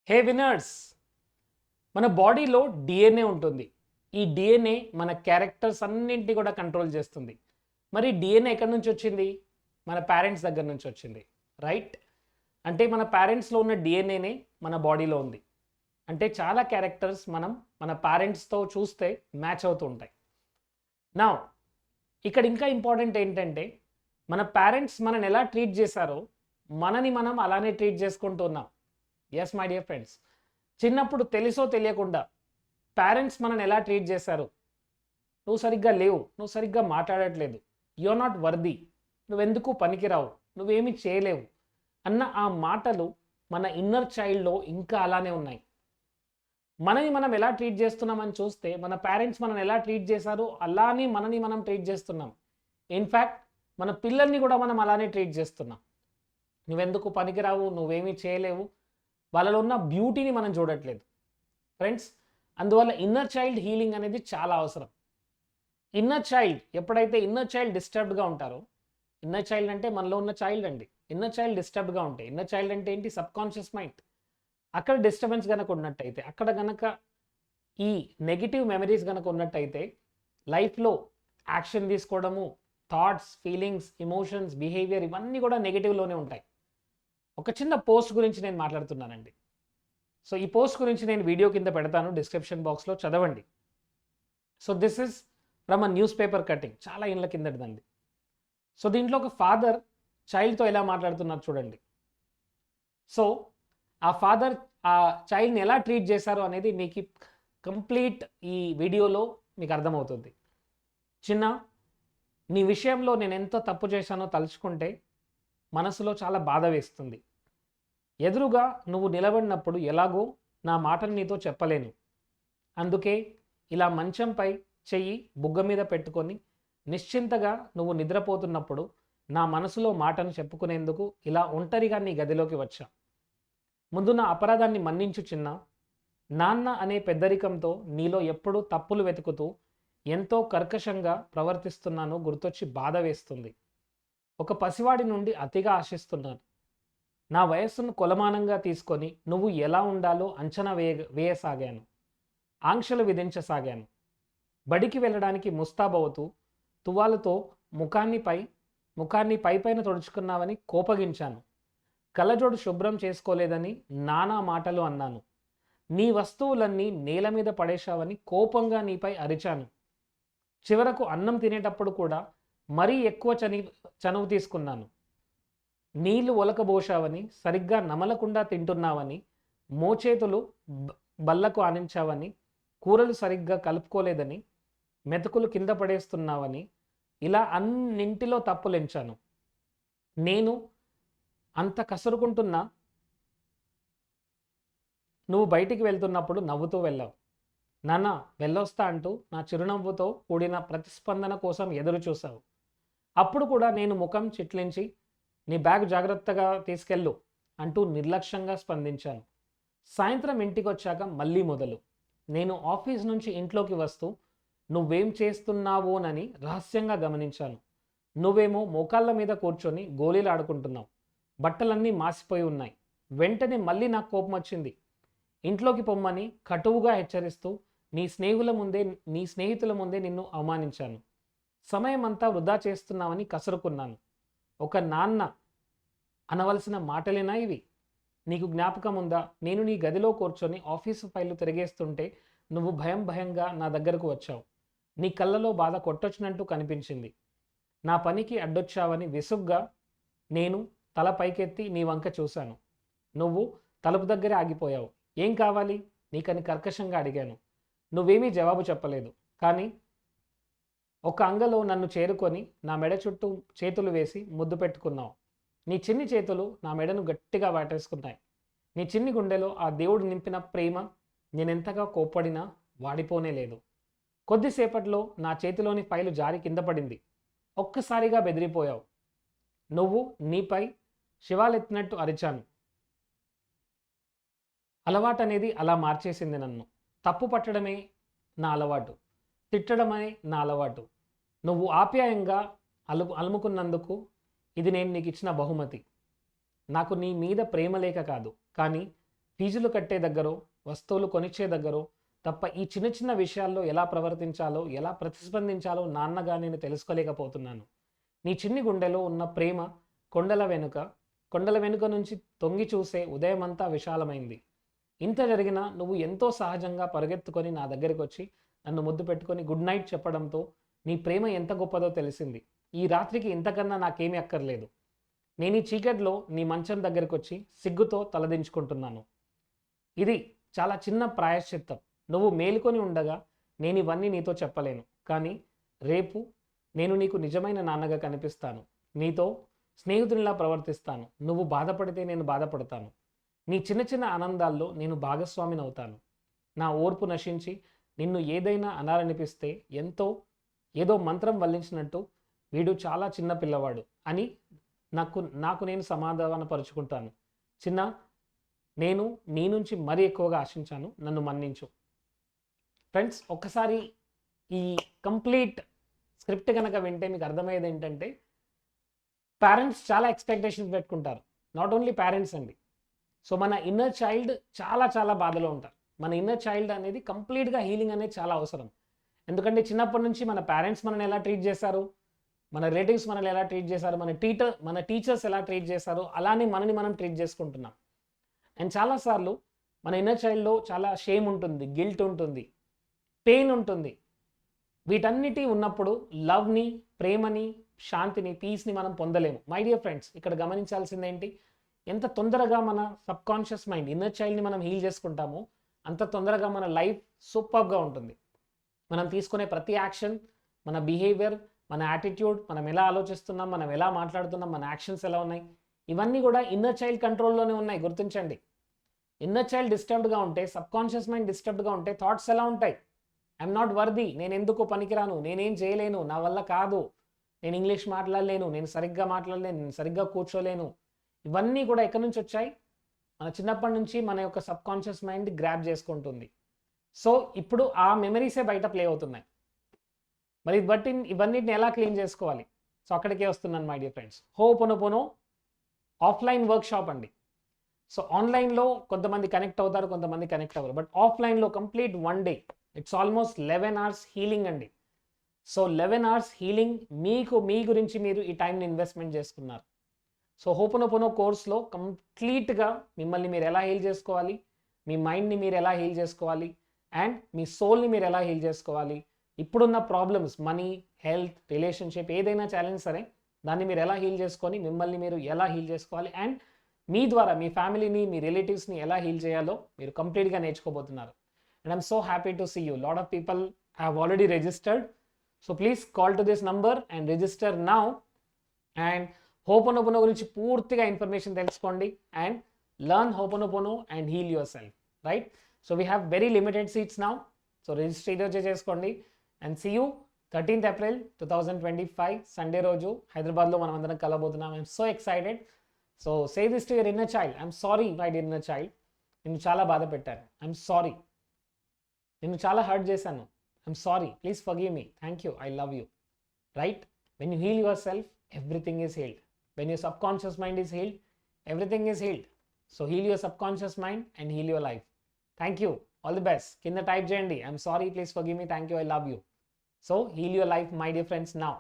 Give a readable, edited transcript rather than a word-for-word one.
Hey winners, మన బాడీలో DNA ఉంటుంది. ఈ డిఎన్ఏ మన క్యారెక్టర్స్ అన్నింటినీ కూడా కంట్రోల్ చేస్తుంది. మరి డిఎన్ఏ ఎక్కడి నుంచి వచ్చింది? మన పేరెంట్స్ దగ్గర నుంచి వచ్చింది, రైట్? అంటే మన పేరెంట్స్లో ఉన్న డిఎన్ఏనే మన బాడీలో ఉంది. అంటే చాలా క్యారెక్టర్స్ మన పేరెంట్స్తో చూస్తే మ్యాచ్ అవుతూ ఉంటాయి. నా ఇక్కడ ఇంకా ఇంపార్టెంట్ ఏంటంటే, మన పేరెంట్స్ మనని ఎలా ట్రీట్ చేశారో మనని మనం అలానే ట్రీట్ చేసుకుంటూ ఉన్నాం. ఎస్ మై డియర్ ఫ్రెండ్స్, చిన్నప్పుడు తెలుసో తెలియకుండా పేరెంట్స్ మనని ఎలా ట్రీట్ చేశారు? నువ్వు సరిగ్గా లేవు, నువ్వు సరిగ్గా మాట్లాడట్లేదు, యు ఆర్ నాట్ వర్దీ, నువ్వెందుకు పనికిరావు, నువ్వేమీ చేయలేవు అన్న ఆ మాటలు మన ఇన్నర్ చైల్డ్లో ఇంకా అలానే ఉన్నాయి. మనని మనం ఎలా ట్రీట్ చేస్తున్నామని చూస్తే మన పేరెంట్స్ మనని ఎలా ట్రీట్ చేశారో అలానే మనని మనం ట్రీట్ చేస్తున్నాం. ఇన్ఫ్యాక్ట్ మన పిల్లల్ని కూడా మనం అలానే ట్రీట్ చేస్తున్నాం. నువ్వెందుకు పనికిరావు, నువ్వేమీ చేయలేవు, వాళ్ళలో ఉన్న బ్యూటీని మనం చూడట్లేదు ఫ్రెండ్స్. అందువల్ల ఇన్నర్ చైల్డ్ హీలింగ్ అనేది చాలా అవసరం. ఎప్పుడైతే ఇన్నర్ చైల్డ్ డిస్టర్బ్డ్గా ఉంటారో, ఇన్నర్ చైల్డ్ అంటే మనలో ఉన్న చైల్డ్ అండి. ఇన్నర్ చైల్డ్ డిస్టర్బ్డ్గా ఉంటాయి. ఇన్నర్ చైల్డ్ అంటే ఏంటి? Subconscious mind. అక్కడ డిస్టర్బెన్స్ కనుక ఉన్నట్టయితే, అక్కడ కనుక ఈ నెగిటివ్ మెమరీస్ కనుక ఉన్నట్టయితే లైఫ్లో యాక్షన్ తీసుకోవడము, థాట్స్, ఫీలింగ్స్, ఎమోషన్స్, బిహేవియర్ ఇవన్నీ కూడా నెగిటివ్లోనే ఉంటాయి. ఒక చిన్న పోస్ట్ గురించి నేను మాట్లాడుతున్నానండి. సో ఈ పోస్ట్ గురించి నేను వీడియో కింద పెడతాను, డిస్క్రిప్షన్ బాక్స్లో చదవండి. So this is from a news paper cutting, చాలా ఏళ్ళ కిందటిదండి. సో దీంట్లో ఒక ఫాదర్ చైల్డ్తో ఎలా మాట్లాడుతున్నారు చూడండి. సో ఆ ఫాదర్ ఆ చైల్డ్ని ఎలా ట్రీట్ చేశారో అనేది మీకు కంప్లీట్ ఈ వీడియోలో మీకు అర్థమవుతుంది. చిన్న, నీ విషయంలో నేను ఎంత తప్పు చేశానో తలుచుకుంటే మనసులో చాలా బాధ వేస్తుంది. ఎదురుగా నువ్వు నిలబడినప్పుడు ఎలాగో నా మాటను నీతో చెప్పలేను. అందుకే ఇలా మంచంపై చెయ్యి బుగ్గ మీద పెట్టుకొని నిశ్చింతగా నువ్వు నిద్రపోతున్నప్పుడు నా మనసులో మాటను చెప్పుకునేందుకు ఇలా ఒంటరిగా నీ గదిలోకి వచ్చా. ముందు నా అపరాధాన్ని మన్నించు చిన్న. నాన్న అనే పెద్దరికంతో నీలో ఎప్పుడూ తప్పులు వెతుకుతూ ఎంతో కర్కశంగా ప్రవర్తిస్తున్నానో గుర్తొచ్చి బాధ వేస్తుంది. ఒక పసివాడి నుండి అతిగా ఆశిస్తున్నాను. నా వయస్సును కొలమానంగా తీసుకొని నువ్వు ఎలా ఉండాలో అంచనా వేయసాగాను. ఆంక్షలు విధించసాగాను. బడికి వెళ్ళడానికి ముస్తాబవుతూ తువ్వాలుతో ముఖాన్ని పైపైన తుడుచుకున్నావని కోపగించాను. కళ్ళజోడు శుభ్రం చేసుకోలేదని నానా మాటలు అన్నాను. నీ వస్తువులన్నీ నేల మీద పడేశావని కోపంగా నీపై అరిచాను. చివరకు అన్నం తినేటప్పుడు కూడా మరీ ఎక్కువ చనువు తీసుకున్నాను. నీళ్లు ఒలకబోశావని, సరిగ్గా నమలకుండా తింటున్నావని, మోచేతులు బల్లకు ఆనించావని, కూరలు సరిగ్గా కలుపుకోలేదని, మెతుకులు కింద పడేస్తున్నావని, ఇలా అన్నింటిలో తప్పులెంచాను. నేను అంత కసురుకుంటున్నా నువ్వు బయటికి వెళ్తున్నప్పుడు నవ్వుతూ వెళ్ళావు. నాన్న వెళ్ళొస్తా అంటూ నా చిరునవ్వుతో కూడిన ప్రతిస్పందన కోసం ఎదురు చూశావు. అప్పుడు కూడా నేను ముఖం చిట్లించి నీ బ్యాగ్ జాగ్రత్తగా తీసుకెళ్ళు అంటూ నిర్లక్ష్యంగా స్పందించాను. సాయంత్రం ఇంటికి వచ్చాక మళ్ళీ మొదలు. నేను ఆఫీస్ నుంచి ఇంట్లోకి వస్తూ నువ్వేం చేస్తున్నావోనని రహస్యంగా గమనించాను. నువ్వేమో మోకాళ్ళ మీద కూర్చొని గోళీలు ఆడుకుంటున్నావు. బట్టలన్నీ మాసిపోయి ఉన్నాయి. వెంటనే మళ్ళీ నాకు కోపం వచ్చింది. ఇంట్లోకి పొమ్మని కటువుగా హెచ్చరిస్తూ నీ స్నేహితుల ముందే నిన్ను అవమానించాను. సమయం అంతా వృధా చేస్తున్నావని కసురుకున్నాను. ఒక నాన్న అనవలసిన మాటలేనా ఇవి? నీకు జ్ఞాపకం ఉందా? నేను నీ గదిలో కూర్చొని ఆఫీసు ఫైళ్లు తిరిగేస్తుంటే నువ్వు భయంగా నా దగ్గరకు వచ్చావు. నీ కళ్ళలో బాధ కొట్టొచ్చినట్టు కనిపించింది. నా పనికి అడ్డొచ్చావని విసుగ్గా నేను తల పైకెత్తి నీ వంక చూశాను. నువ్వు తలుపు దగ్గరే ఆగిపోయావు. ఏం కావాలి నీకని కర్కశంగా అడిగాను. నువ్వేమీ జవాబు చెప్పలేదు. కానీ ఒక అంగలో నన్ను చేరుకొని నా మెడ చుట్టూ చేతులు వేసి ముద్దు పెట్టుకున్నావు. నీ చిన్ని చేతులు నా మెడను గట్టిగా వాటేసుకున్నాయి. నీ చిన్ని గుండెలో ఆ దేవుడు నింపిన ప్రేమ నేనెంతగా కోప్పడినా వాడిపోనే లేదు. కొద్దిసేపట్లో నా చేతిలోని ఫైలు జారి కింద పడింది. ఒక్కసారిగా బెదిరిపోయావు. నువ్వు నీపై శివాలెత్తినట్టు అరిచాను. అలవాటనేది అలా మార్చేసింది నన్ను. తప్పు పట్టడమే నా అలవాటు, తిట్టడమే నా అలవాటు. నువ్వు ఆప్యాయంగా అలుముకున్నందుకు ఇది నేను నీకు ఇచ్చిన బహుమతి. నాకు నీ మీద ప్రేమ లేక కాదు, కానీ ఫీజులు కట్టే దగ్గరో, వస్తువులు కొనిచ్చే దగ్గరో తప్ప ఈ చిన్న చిన్న విషయాల్లో ఎలా ప్రవర్తించాలో, ఎలా ప్రతిస్పందించాలో నాన్నగా నేను తెలుసుకోలేకపోతున్నాను. నీ చిన్ని గుండెలో ఉన్న ప్రేమ కొండల వెనుక, కొండల వెనుక నుంచి తొంగి చూసే ఉదయమంతా విశాలమైంది. ఇంత జరిగినా నువ్వు ఎంతో సహజంగా పరుగెత్తుకొని నా దగ్గరికొచ్చి నన్ను ముద్దు పెట్టుకొని గుడ్ నైట్ చెప్పడంతో నీ ప్రేమ ఎంత గొప్పదో తెలిసింది. ఈ రాత్రికి ఇంతకన్నా నాకేమీ అక్కర్లేదు. నేను ఈ చీకట్లో నీ మంచం దగ్గరికొచ్చి సిగ్గుతో తలదించుకుంటున్నాను. ఇది చాలా చిన్న ప్రాయశ్చిత్తం. నువ్వు మేలుకొని ఉండగా నేను ఇవన్నీ నీతో చెప్పలేను. కానీ రేపు నేను నీకు నిజమైన నాన్నగా కనిపిస్తాను. నీతో స్నేహితునిలా ప్రవర్తిస్తాను. నువ్వు బాధపడితే నేను బాధపడతాను. నీ చిన్న చిన్న ఆనందాల్లో నేను భాగస్వామిని అవుతాను. నా ఓర్పు నశించి నిన్ను ఏదైనా అనాలనిపిస్తే ఏదో మంత్రం వల్లించినట్టు వీడు చాలా చిన్న పిల్లవాడు అని నాకు నేను సమాధానపరుచుకుంటాను. చిన్న, నేను నీ నుంచి మరీ ఎక్కువగా ఆశించాను, నన్ను మన్నించు. ఫ్రెండ్స్, ఒక్కసారి ఈ కంప్లీట్ స్క్రిప్ట్ కనుక వింటే మీకు అర్థమయ్యేది ఏంటంటే, పేరెంట్స్ చాలా ఎక్స్పెక్టేషన్స్ పెట్టుకుంటారు. నాట్ ఓన్లీ పేరెంట్స్ అండి. సో మన ఇన్నర్ చైల్డ్ చాలా చాలా బాధలో ఉంటారు. మన ఇన్నర్ చైల్డ్ అనేది కంప్లీట్గా హీలింగ్ అనేది చాలా అవసరం. ఎందుకంటే చిన్నప్పటి నుంచి మన పేరెంట్స్ మనల్ని ఎలా ట్రీట్ చేశారు, మన రిలేటివ్స్ మనల్ని ఎలా ట్రీట్ చేశారు, మన టీచర్స్ ఎలా ట్రీట్ చేశారు, అలానే మనని మనం ట్రీట్ చేసుకుంటున్నాం. అండ్ చాలాసార్లు మన ఇన్నర్ చైల్డ్లో చాలా షేమ్ ఉంటుంది, గిల్ట్ ఉంటుంది, పెయిన్ ఉంటుంది. వీటన్నిటి ఉన్నప్పుడు లవ్ని, ప్రేమని, శాంతిని, పీస్ని మనం పొందలేము. మై డియర్ ఫ్రెండ్స్, ఇక్కడ గమనించాల్సింది ఏంటి, ఎంత తొందరగా మన సబ్కాన్షియస్ మైండ్ ఇన్నర్ చైల్డ్ని మనం హీల్ చేసుకుంటామో అంత తొందరగా మన లైఫ్ సూపర్గా ఉంటుంది. మనం తీసుకునే ప్రతి యాక్షన్, మన బిహేవియర్, మన యాటిట్యూడ్, మనం ఎలా ఆలోచిస్తున్నాం, మనం ఎలా మాట్లాడుతున్నాం, మన యాక్షన్స్ ఎలా ఉన్నాయి, ఇవన్నీ కూడా ఇన్నర్ చైల్డ్ కంట్రోల్లోనే ఉన్నాయి. గుర్తించండి. ఇన్నర్ చైల్డ్ డిస్టర్బ్డ్గా ఉంటే, సబ్కాన్షియస్ మైండ్ డిస్టర్బ్డ్గా ఉంటే థాట్స్ ఎలా ఉంటాయి? ఐఎమ్ నాట్ వర్ది, నేను ఎందుకు పనికిరాను, నేనేం చేయలేను, నా వల్ల కాదు, నేను ఇంగ్లీష్ మాట్లాడలేను, నేను సరిగ్గా మాట్లాడలేను, నేను సరిగ్గా కూర్చోలేను. ఇవన్నీ కూడా ఎక్కడి నుంచి వచ్చాయి? మన చిన్నప్పటి నుంచి మన యొక్క సబ్కాన్షియస్ మైండ్ గ్రాప్ చేసుకుంటుంది. సో ఇప్పుడు ఆ మెమరీసే బయట ప్లే అవుతున్నాయి. మరి ఇవన్నిటిని ఎలా క్లీన్ చేసుకోవాలి? సో అక్కడికే వస్తున్నాను my dear friends. Ho'oponopono offline workshop అండి. సో ఆన్లైన్లో కొంతమంది కనెక్ట్ అవుతారు, కొంతమంది కనెక్ట్ అవ్వరు. బట్ ఆఫ్లైన్లో complete 1 day, it's almost 11 hours healing అండి. సో 11 hours హీలింగ్ మీ గురించి మీరు ఈ టైంని ఇన్వెస్ట్మెంట్ చేసుకున్నారు. సో హోపోనోపోనో కోర్స్లో కంప్లీట్గా మిమ్మల్ని మీరు ఎలా హీల్ చేసుకోవాలి, మీ మైండ్ని మీరు ఎలా హీల్ చేసుకోవాలి, అండ్ మీ సోల్ని మీరు ఎలా హీల్ చేసుకోవాలి, ఇప్పుడున్న ప్రాబ్లమ్స్, మనీ, హెల్త్, రిలేషన్షిప్, ఏదైనా ఛాలెంజ్ సరే దాన్ని మీరు ఎలా హీల్ చేసుకొని మిమ్మల్ని మీరు ఎలా హీల్ చేసుకోవాలి, అండ్ మీ ద్వారా మీ ఫ్యామిలీని, మీ రిలేటివ్స్ని ఎలా హీల్ చేయాలో మీరు కంప్లీట్గా నేర్చుకోబోతున్నారు. And I'm so happy to see you. Lot of people have already registered. So please call to this number and register now. And Hooponopono గురించి పూర్తిగా ఇన్ఫర్మేషన్ తెలుసుకోండి and learn Hooponopono and heal yourself, right? So we have very limited seats now. So register ఈరోజే చేసుకోండి. And see you 13th April 2025 Sunday రోజు హైదరాబాద్లో మనం అందరం కలబోతున్నాం. I'm so excited. So say this to your inner child. I'm sorry my dear inner child, నిన్ను చాలా బాధ పెట్టాను. ఐఎమ్ సారీ, నిన్ను చాలా హర్ట్ చేశాను. I'm sorry, please forgive me, thank you, I love you, right? When you heal yourself, everything is healed. When your subconscious mind is healed, everything is healed. So heal your subconscious mind and heal your life. Thank you. All the best. Kinda type చేయండి. I'm sorry, please forgive me, thank you, I love you. So heal your life, my dear friends, now.